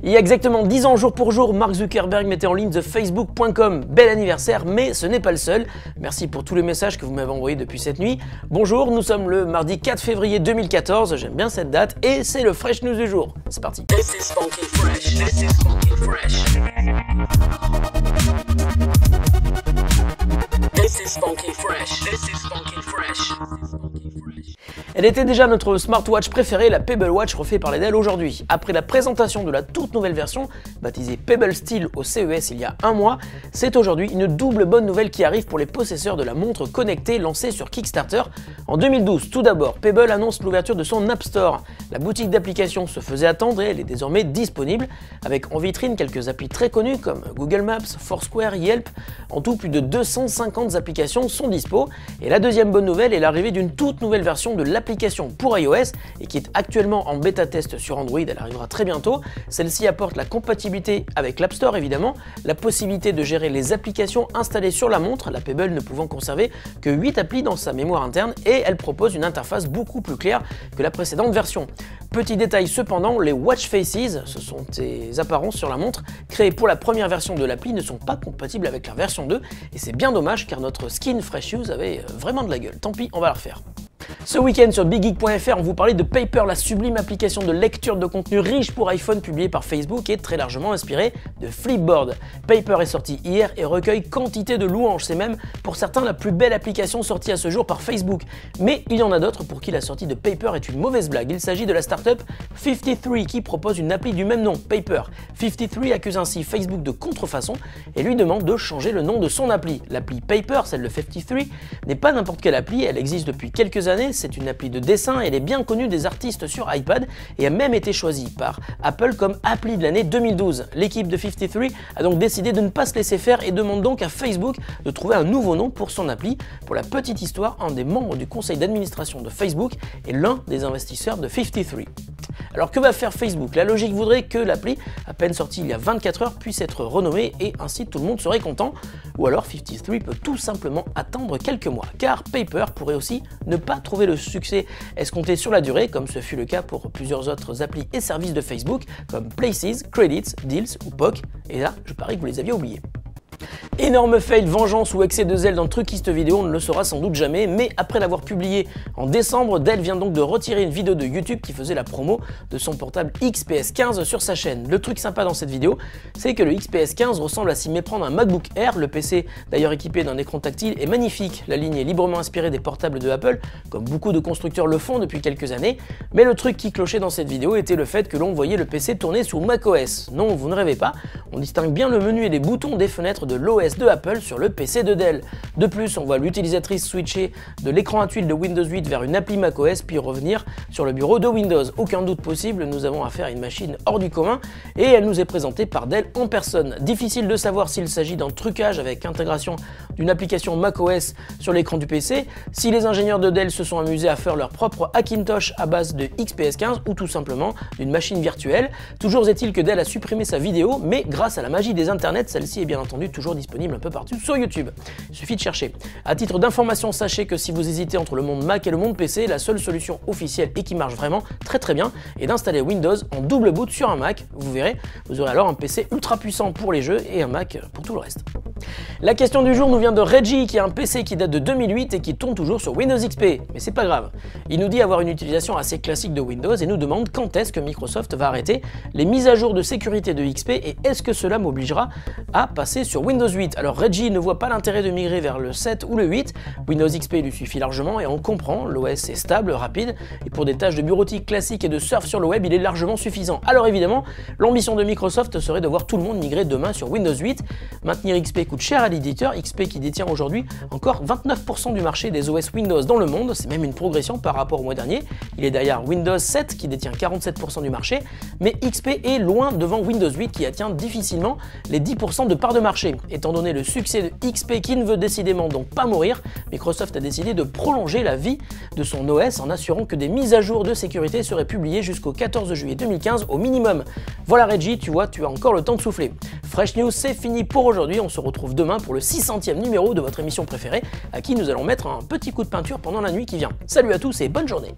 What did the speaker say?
Il y a exactement 10 ans, jour pour jour, Mark Zuckerberg mettait en ligne TheFacebook.com. Bel anniversaire, mais ce n'est pas le seul. Merci pour tous les messages que vous m'avez envoyés depuis cette nuit. Bonjour, nous sommes le mardi 4 février 2014, j'aime bien cette date, et c'est le Fresh News du jour. C'est parti. This is funky fresh. This is funky fresh. This is funky fresh. This is funky fresh. Elle était déjà notre smartwatch préférée, la Pebble Watch refait par Dell aujourd'hui. Après la présentation de la toute nouvelle version, baptisée Pebble Steel au CES il y a un mois, c'est aujourd'hui une double bonne nouvelle qui arrive pour les possesseurs de la montre connectée lancée sur Kickstarter en 2012. Tout d'abord, Pebble annonce l'ouverture de son App Store. La boutique d'applications se faisait attendre et elle est désormais disponible, avec en vitrine quelques applis très connues comme Google Maps, Foursquare, Yelp. En tout, plus de 250 applications sont dispo. Et la deuxième bonne nouvelle est l'arrivée d'une toute nouvelle version de l'application pour iOS et qui est actuellement en bêta test sur Android, elle arrivera très bientôt. Celle-ci apporte la compatibilité avec l'App Store évidemment, la possibilité de gérer les applications installées sur la montre, la Pebble ne pouvant conserver que 8 applis dans sa mémoire interne, et elle propose une interface beaucoup plus claire que la précédente version. Petit détail cependant, les Watch Faces, ce sont ces apparences sur la montre, créées pour la première version de l'appli, ne sont pas compatibles avec la version 2, et c'est bien dommage car notre skin Fresh News avait vraiment de la gueule. Tant pis, on va la refaire. Ce week-end sur BigGeek.fr, on vous parlait de Paper, la sublime application de lecture de contenu riche pour iPhone publiée par Facebook et très largement inspirée de Flipboard. Paper est sorti hier et recueille quantité de louanges, c'est même pour certains la plus belle application sortie à ce jour par Facebook. Mais il y en a d'autres pour qui la sortie de Paper est une mauvaise blague. Il s'agit de la startup 53 qui propose une appli du même nom, Paper. 53 accuse ainsi Facebook de contrefaçon et lui demande de changer le nom de son appli. L'appli Paper, celle de 53, n'est pas n'importe quelle appli, elle existe depuis quelques années. C'est une appli de dessin et elle est bien connue des artistes sur iPad et a même été choisie par Apple comme appli de l'année 2012. L'équipe de 53 a donc décidé de ne pas se laisser faire et demande donc à Facebook de trouver un nouveau nom pour son appli. Pour la petite histoire, un des membres du conseil d'administration de Facebook est l'un des investisseurs de 53. Alors que va faire Facebook? La logique voudrait que l'appli, à peine sortie il y a 24 heures, puisse être renommée et ainsi tout le monde serait content. Ou alors 53 peut tout simplement attendre quelques mois, car Paper pourrait aussi ne pas trouver le succès escompté sur la durée, comme ce fut le cas pour plusieurs autres applis et services de Facebook, comme Places, Credits, Deals ou POC, et là, je parie que vous les aviez oubliés. Énorme fail, vengeance ou excès de zèle dans Truckist vidéo, on ne le saura sans doute jamais, mais après l'avoir publié en décembre, Dell vient donc de retirer une vidéo de YouTube qui faisait la promo de son portable XPS 15 sur sa chaîne. Le truc sympa dans cette vidéo, c'est que le XPS 15 ressemble à s'y méprendre un MacBook Air, le PC d'ailleurs équipé d'un écran tactile est magnifique, la ligne est librement inspirée des portables de Apple, comme beaucoup de constructeurs le font depuis quelques années, mais le truc qui clochait dans cette vidéo était le fait que l'on voyait le PC tourner sous macOS. Non, vous ne rêvez pas, on distingue bien le menu et les boutons des fenêtres de l'OS de Apple sur le PC de Dell. De plus, on voit l'utilisatrice switcher de l'écran à tuile de Windows 8 vers une appli macOS puis revenir sur le bureau de Windows. Aucun doute possible, nous avons affaire à une machine hors du commun et elle nous est présentée par Dell en personne. Difficile de savoir s'il s'agit d'un trucage avec intégration d'une application macOS sur l'écran du PC, si les ingénieurs de Dell se sont amusés à faire leur propre Hackintosh à base de XPS 15 ou tout simplement d'une machine virtuelle. Toujours est-il que Dell a supprimé sa vidéo, mais grâce à la magie des internets, celle-ci est bien entendu toujours disponible un peu partout sur YouTube. Il suffit de chercher. À titre d'information, sachez que si vous hésitez entre le monde Mac et le monde PC, la seule solution officielle et qui marche vraiment très bien est d'installer Windows en double boot sur un Mac. Vous verrez, vous aurez alors un PC ultra puissant pour les jeux et un Mac pour tout le reste. La question du jour nous vient de Reggie qui a un PC qui date de 2008 et qui tourne toujours sur Windows XP. Mais c'est pas grave. Il nous dit avoir une utilisation assez classique de Windows et nous demande quand est-ce que Microsoft va arrêter les mises à jour de sécurité de XP et est-ce que cela m'obligera à passer sur Windows 8. Alors Reggie ne voit pas l'intérêt de migrer vers le 7 ou le 8, Windows XP lui suffit largement et on comprend, l'OS est stable, rapide et pour des tâches de bureautique classique et de surf sur le web il est largement suffisant. Alors évidemment, l'ambition de Microsoft serait de voir tout le monde migrer demain sur Windows 8. Maintenir XP coûte cher à l'éditeur, XP qui détient aujourd'hui encore 29% du marché des OS Windows dans le monde, c'est même une progression par rapport au mois dernier. Il est derrière Windows 7 qui détient 47% du marché, mais XP est loin devant Windows 8 qui atteint difficilement les 10% de part de marché. Étant donné le succès de XP qui ne veut décidément donc pas mourir, Microsoft a décidé de prolonger la vie de son OS en assurant que des mises à jour de sécurité seraient publiées jusqu'au 14 juillet 2015 au minimum. Voilà Reggie, tu vois, tu as encore le temps de souffler. Fresh News, c'est fini pour aujourd'hui, on se retrouve demain pour le 600e numéro de votre émission préférée, à qui nous allons mettre un petit coup de peinture pendant la nuit qui vient. Salut à tous et bonne journée.